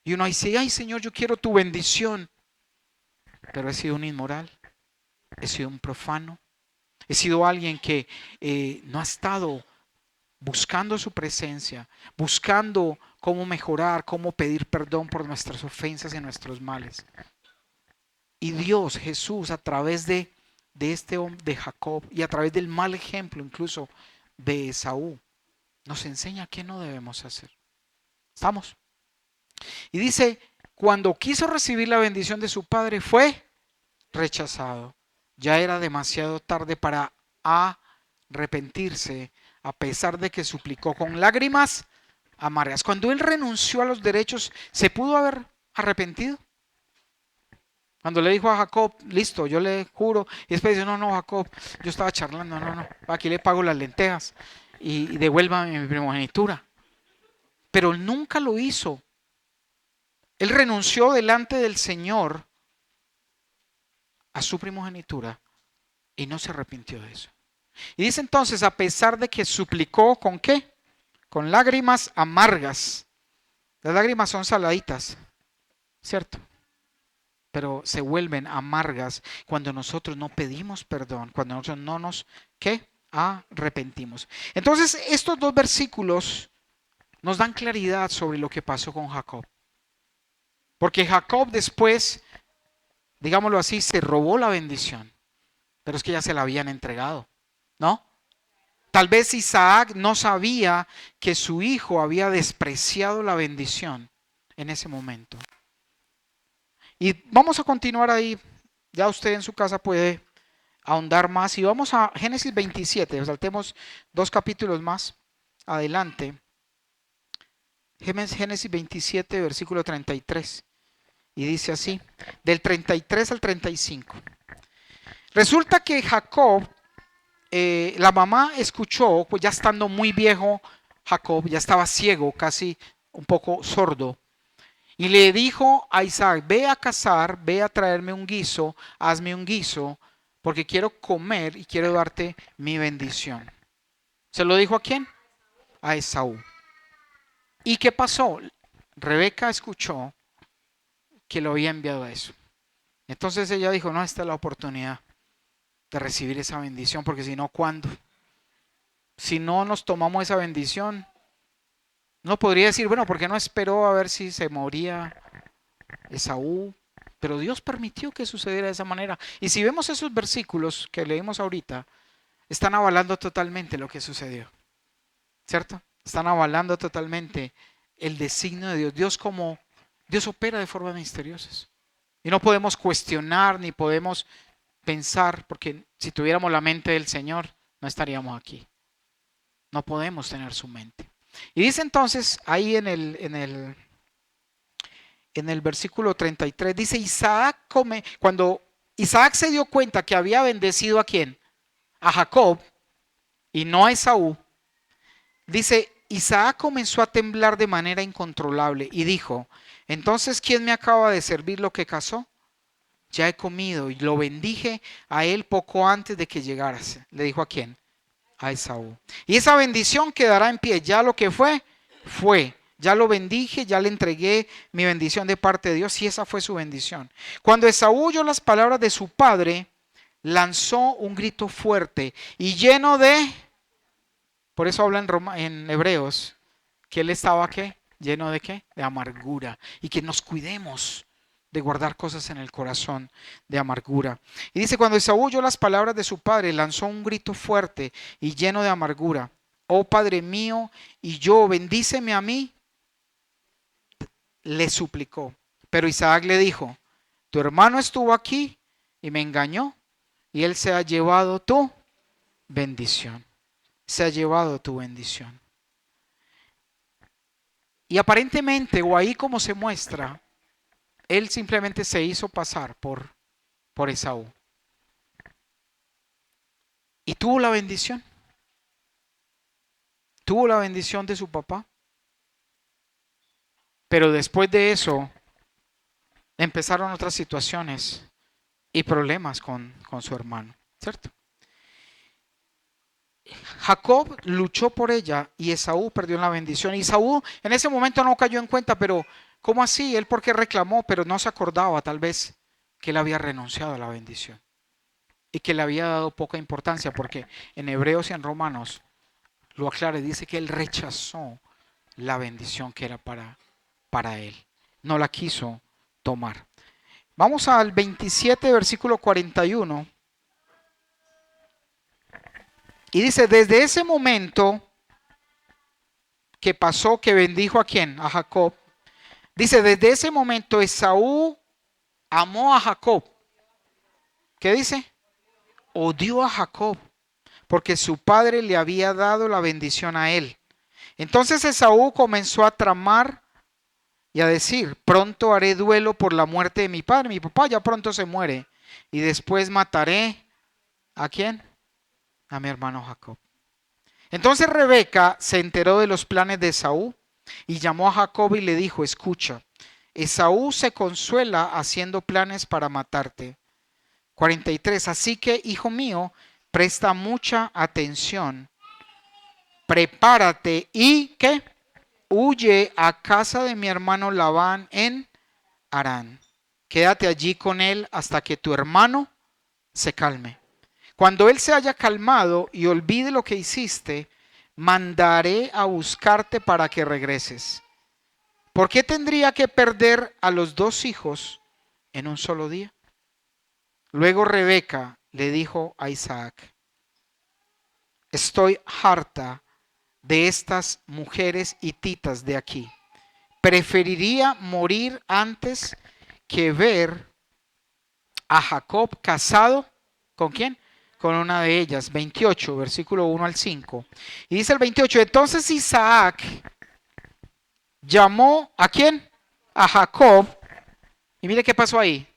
Y uno dice, ay Señor, yo quiero tu bendición. Pero he sido un inmoral, he sido un profano, he sido alguien que no ha estado buscando su presencia, buscando cómo mejorar, cómo pedir perdón por nuestras ofensas y nuestros males. Y Dios, Jesús, a través de este hombre, de Jacob, y a través del mal ejemplo incluso de Esaú, nos enseña qué no debemos hacer. ¿Estamos? Y dice, cuando quiso recibir la bendición de su padre, fue rechazado. Ya era demasiado tarde para arrepentirse, a pesar de que suplicó con lágrimas amargas. Cuando él renunció a los derechos, ¿se pudo haber arrepentido? Cuando le dijo a Jacob, listo, yo le juro, y después dice, no, Jacob, yo estaba charlando, no, aquí le pago las lentejas y devuélvame mi primogenitura. Pero él nunca lo hizo. Él renunció delante del Señor a su primogenitura y no se arrepintió de eso. Y dice entonces, a pesar de que suplicó, ¿con qué? Con lágrimas amargas. Las lágrimas son saladitas, ¿cierto? pero se vuelven amargas cuando nosotros no pedimos perdón, cuando nosotros no nos, ¿qué? Arrepentimos. Entonces, estos dos versículos nos dan claridad sobre lo que pasó con Jacob. Porque Jacob después, digámoslo así, se robó la bendición, pero es que ya se la habían entregado, ¿no? Tal vez Isaac no sabía que su hijo había despreciado la bendición en ese momento. Y vamos a continuar ahí. Ya usted en su casa puede ahondar más. Y vamos a Génesis 27. Saltemos 2 capítulos más adelante. Génesis 27, versículo 33. Y dice así, del 33 al 35. Resulta que Jacob, la mamá escuchó, pues ya estando muy viejo, Jacob ya estaba ciego, casi un poco sordo. Y le dijo a Isaac, ve a cazar, ve a traerme un guiso, hazme un guiso, porque quiero comer y quiero darte mi bendición. ¿Se lo dijo a quién? A Esaú. ¿Y qué pasó? Rebeca escuchó que lo había enviado a eso. Entonces ella dijo, no, esta es la oportunidad de recibir esa bendición, porque si no, ¿cuándo? Si no nos tomamos esa bendición, no podría decir, bueno, ¿por qué no esperó a ver si se moría Esaú? Pero Dios permitió que sucediera de esa manera. Y si vemos esos versículos que leímos ahorita, están avalando totalmente lo que sucedió. ¿Cierto? Están avalando totalmente el designio de Dios. Dios opera de formas misteriosas. Y no podemos cuestionar ni podemos pensar, porque si tuviéramos la mente del Señor, no estaríamos aquí. No podemos tener su mente. Y dice entonces, ahí en el versículo 33, dice cuando Isaac se dio cuenta que había bendecido ¿a quién? A Jacob y no a Esaú. Dice, Isaac comenzó a temblar de manera incontrolable y dijo, entonces, ¿quién me acaba de servir lo que cazó? Ya he comido y lo bendije a él poco antes de que llegaras. ¿Le dijo a quién? A Esaú. Y esa bendición quedará en pie. Ya lo que fue, fue. Ya lo bendije, ya le entregué mi bendición de parte de Dios y esa fue su bendición. Cuando Esaú oyó las palabras de su padre, lanzó un grito fuerte y lleno de... Por eso habla en Hebreos que él estaba ¿qué? Lleno de ¿qué? De amargura. Y que nos cuidemos de guardar cosas en el corazón de amargura. Y dice, cuando Esaú oyó las palabras de su padre, lanzó un grito fuerte y lleno de amargura. Oh Padre mío, y yo, bendíceme a mí, le suplicó. Pero Isaac le dijo, tu hermano estuvo aquí y me engañó, y él se ha llevado tu bendición. Se ha llevado tu bendición. Y aparentemente, o ahí como se muestra, él simplemente se hizo pasar por Esaú. Y tuvo la bendición. Tuvo la bendición de su papá. Pero después de eso, empezaron otras situaciones y problemas con su hermano, ¿cierto? Jacob luchó por ella y Esaú perdió la bendición. Y Esaú en ese momento no cayó en cuenta, pero ¿cómo así? Él porque reclamó, pero no se acordaba tal vez que él había renunciado a la bendición y que le había dado poca importancia, porque en Hebreos y en Romanos lo aclara y dice que él rechazó la bendición que era para él. No la quiso tomar. Vamos al 27, versículo 41. Y dice, desde ese momento que pasó, que bendijo a quién, a Jacob. Dice, desde ese momento Esaú amó a Jacob. ¿Qué dice? Odió a Jacob, porque su padre le había dado la bendición a él. Entonces Esaú comenzó a tramar y a decir, pronto haré duelo por la muerte de mi padre. Mi papá ya pronto se muere. Y después mataré, ¿a quién? A mi hermano Jacob. Entonces Rebeca se enteró de los planes de Esaú y llamó a Jacob y le dijo, escucha, Esaú se consuela haciendo planes para matarte. 43. Así que, hijo mío, presta mucha atención, prepárate y ¿qué? Huye a casa de mi hermano Labán en Harán, quédate allí con él hasta que tu hermano se calme. Cuando él se haya calmado y olvide lo que hiciste, mandaré a buscarte para que regreses. ¿Por qué tendría que perder a los dos hijos en un solo día? Luego Rebeca le dijo a Isaac: estoy harta de estas mujeres hititas de aquí. Preferiría morir antes que ver a Jacob casado. ¿Con quién? Con una de ellas. 28, versículo 1 al 5. Y dice el 28, entonces Isaac llamó ¿a quién? A Jacob. Y mire qué pasó ahí.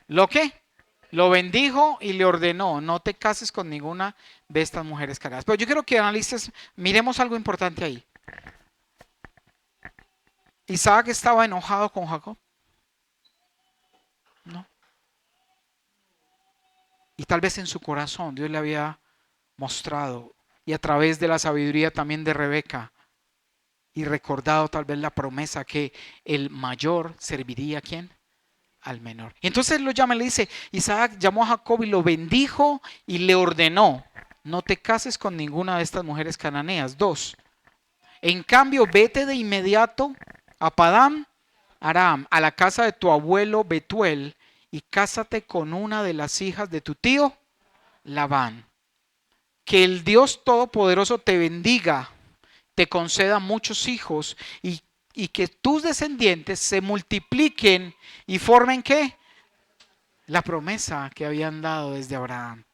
¿Lo qué? Lo bendijo y le ordenó: no te cases con ninguna de estas mujeres cananeas. Pero yo quiero que analistas, miremos algo importante ahí. ¿Isaac estaba enojado con Jacob? No. Y tal vez en su corazón Dios le había mostrado, y a través de la sabiduría también de Rebeca, y recordado tal vez la promesa que el mayor serviría ¿a quién? Al menor. Y entonces lo llama y le dice, Isaac llamó a Jacob y lo bendijo y le ordenó: no te cases con ninguna de estas mujeres cananeas. 2. En cambio, vete de inmediato a Padán Aram, a la casa de tu abuelo Betuel, y cásate con una de las hijas de tu tío Labán. Que el Dios Todopoderoso te bendiga, te conceda muchos hijos y que tus descendientes se multipliquen y formen ¿qué? La promesa que habían dado desde Abraham.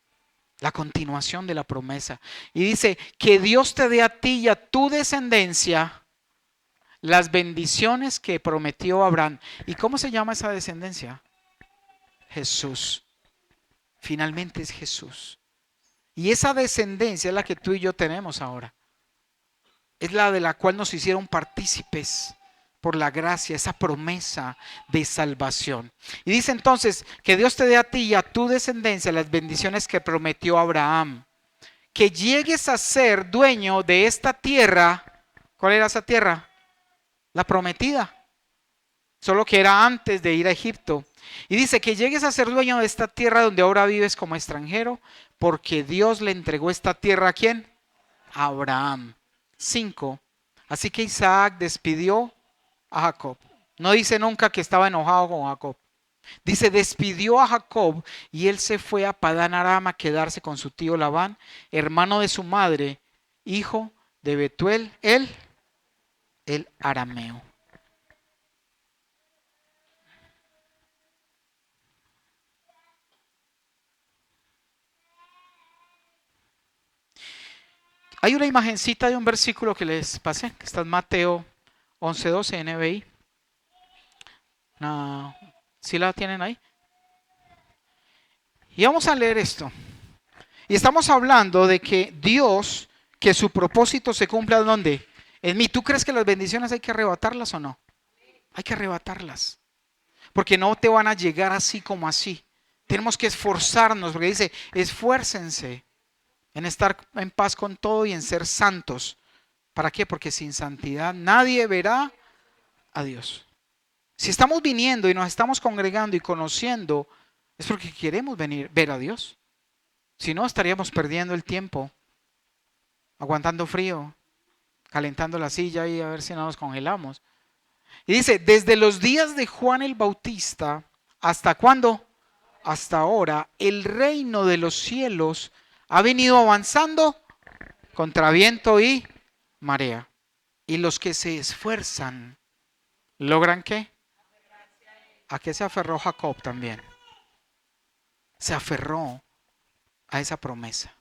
La continuación de la promesa. Y dice, que Dios te dé a ti y a tu descendencia las bendiciones que prometió Abraham. ¿Y cómo se llama esa descendencia? Jesús. Finalmente es Jesús. Y esa descendencia es la que tú y yo tenemos ahora. Es la de la cual nos hicieron partícipes por la gracia, esa promesa de salvación. Y dice entonces, que Dios te dé a ti y a tu descendencia las bendiciones que prometió Abraham. Que llegues a ser dueño de esta tierra. ¿Cuál era esa tierra? La prometida. Solo que era antes de ir a Egipto. Y dice que llegues a ser dueño de esta tierra donde ahora vives como extranjero, porque Dios le entregó esta tierra ¿a quién? A Abraham. 5. Así que Isaac despidió a Jacob. No dice nunca que estaba enojado con Jacob. Dice, despidió a Jacob y él se fue a Padán Aram a quedarse con su tío Labán, hermano de su madre, hijo de Betuel, el arameo. Hay una imagencita de un versículo que les pasé, que está en Mateo 11:12 NBI. No, ¿sí la tienen ahí? Y vamos a leer esto. Y estamos hablando de que Dios, que su propósito se cumpla ¿dónde? En mí. ¿Tú crees que las bendiciones hay que arrebatarlas o no? Hay que arrebatarlas. Porque no te van a llegar así como así. Tenemos que esforzarnos, porque dice, esfuércense en estar en paz con todo y en ser santos. ¿Para qué? Porque sin santidad nadie verá a Dios. Si estamos viniendo y nos estamos congregando y conociendo, es porque queremos ver a Dios. Si no, estaríamos perdiendo el tiempo, aguantando frío, calentando la silla y a ver si no nos congelamos. Y dice, desde los días de Juan el Bautista, ¿hasta cuándo? Hasta ahora, el reino de los cielos ha venido avanzando contra viento y marea. Y los que se esfuerzan, ¿logran qué? ¿A qué se aferró Jacob también? Se aferró a esa promesa.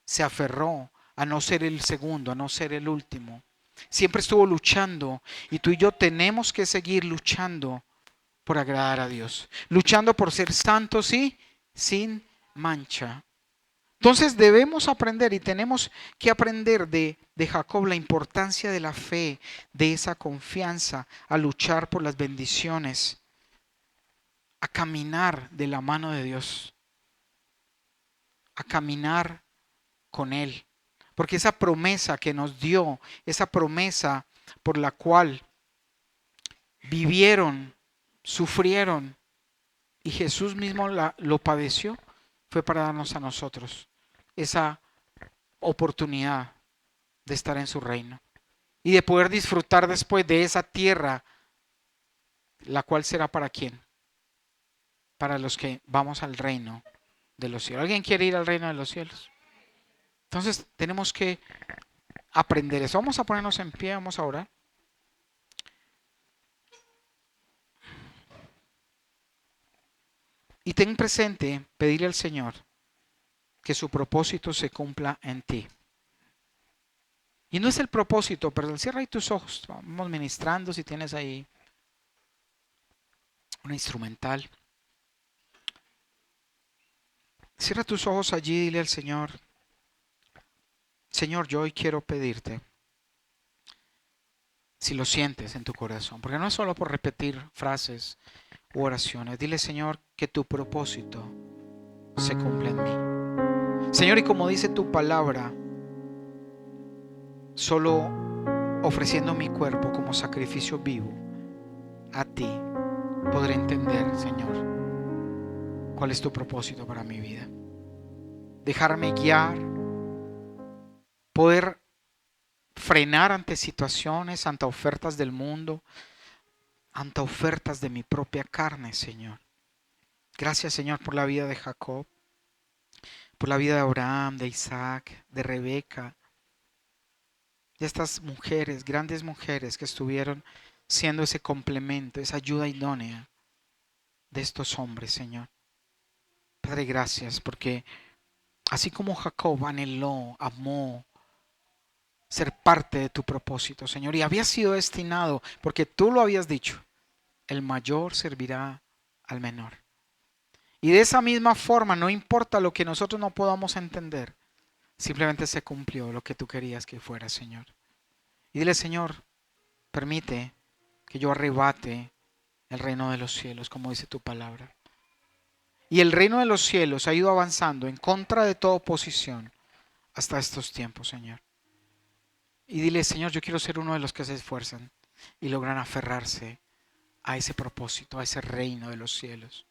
Se aferró a no ser el segundo, a no ser el último. Siempre estuvo luchando y tú y yo tenemos que seguir luchando por agradar a Dios. Luchando por ser santos y sin mancha. Entonces debemos aprender y tenemos que aprender de Jacob la importancia de la fe, de esa confianza, a luchar por las bendiciones, a caminar de la mano de Dios, a caminar con Él. Porque esa promesa que nos dio, esa promesa por la cual vivieron sufrieron y Jesús mismo lo padeció, fue para darnos a nosotros esa oportunidad de estar en su reino y de poder disfrutar después de esa tierra, la cual será para quién, para los que vamos al reino de los cielos. ¿Alguien quiere ir al reino de los cielos? Entonces tenemos que aprender eso. Vamos a ponernos en pie, vamos a orar. Y ten presente pedirle al Señor que su propósito se cumpla en ti. Y no es el propósito, pero cierra ahí tus ojos. Vamos ministrando si tienes ahí una instrumental. Cierra tus ojos allí y dile al Señor, Señor, yo hoy quiero pedirte, si lo sientes en tu corazón, porque no es solo por repetir frases u oraciones. Dile, Señor, que tu propósito se cumpla en mí. Señor, y como dice tu palabra, solo ofreciendo mi cuerpo como sacrificio vivo a ti, podré entender, Señor, cuál es tu propósito para mi vida. Dejarme guiar, poder frenar ante situaciones, ante ofertas del mundo, ante ofertas de mi propia carne, Señor. Gracias, Señor, por la vida de Jacob, por la vida de Abraham, de Isaac, de Rebeca, de estas mujeres, grandes mujeres que estuvieron siendo ese complemento, esa ayuda idónea de estos hombres, Señor. Padre, gracias porque así como Jacob anheló, amó ser parte de tu propósito, Señor, y había sido destinado, porque tú lo habías dicho, el mayor servirá al menor. Y de esa misma forma, no importa lo que nosotros no podamos entender, simplemente se cumplió lo que tú querías que fuera, Señor. Y dile, Señor, permite que yo arrebate el reino de los cielos, como dice tu palabra. Y el reino de los cielos ha ido avanzando en contra de toda oposición hasta estos tiempos, Señor. Y dile, Señor, yo quiero ser uno de los que se esfuerzan y logran aferrarse a ese propósito, a ese reino de los cielos.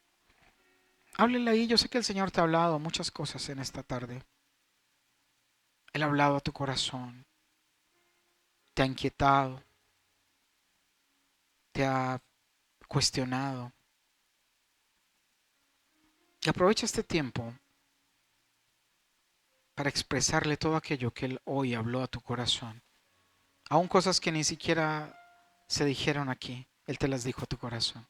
Háblele ahí, yo sé que el Señor te ha hablado muchas cosas en esta tarde. Él ha hablado a tu corazón, te ha inquietado, te ha cuestionado. Y aprovecha este tiempo para expresarle todo aquello que Él hoy habló a tu corazón. Aún cosas que ni siquiera se dijeron aquí, Él te las dijo a tu corazón.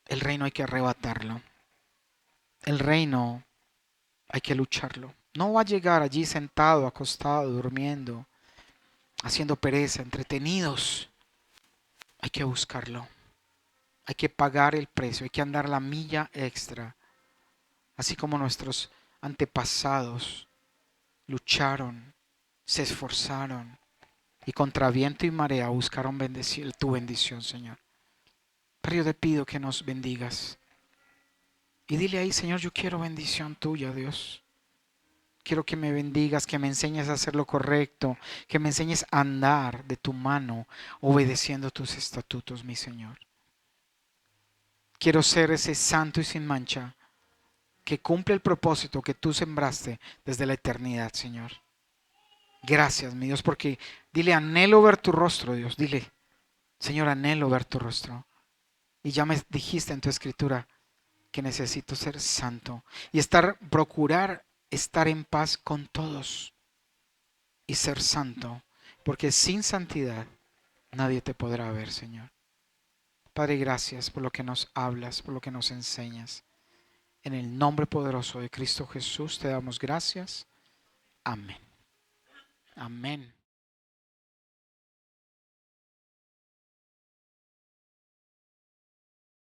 El reino hay que arrebatarlo. El reino hay que lucharlo. No va a llegar allí sentado, acostado, durmiendo, haciendo pereza, entretenidos. Hay que buscarlo. Hay que pagar el precio, hay que andar la milla extra. Así como nuestros antepasados lucharon, se esforzaron y contra viento y marea buscaron tu bendición, Señor. Pero yo te pido que nos bendigas. Y dile ahí, Señor, yo quiero bendición tuya, Dios. Quiero que me bendigas, que me enseñes a hacer lo correcto, que me enseñes a andar de tu mano, obedeciendo tus estatutos, mi Señor. Quiero ser ese santo y sin mancha, que cumple el propósito que tú sembraste desde la eternidad, Señor. Gracias, mi Dios, porque dile, anhelo ver tu rostro, Dios. Dile, Señor, anhelo ver tu rostro. Y ya me dijiste en tu escritura que necesito ser santo y procurar estar en paz con todos y ser santo, porque sin santidad nadie te podrá ver, Señor. Padre, gracias por lo que nos hablas, por lo que nos enseñas. En el nombre poderoso de Cristo Jesús te damos gracias. Amén. Amén.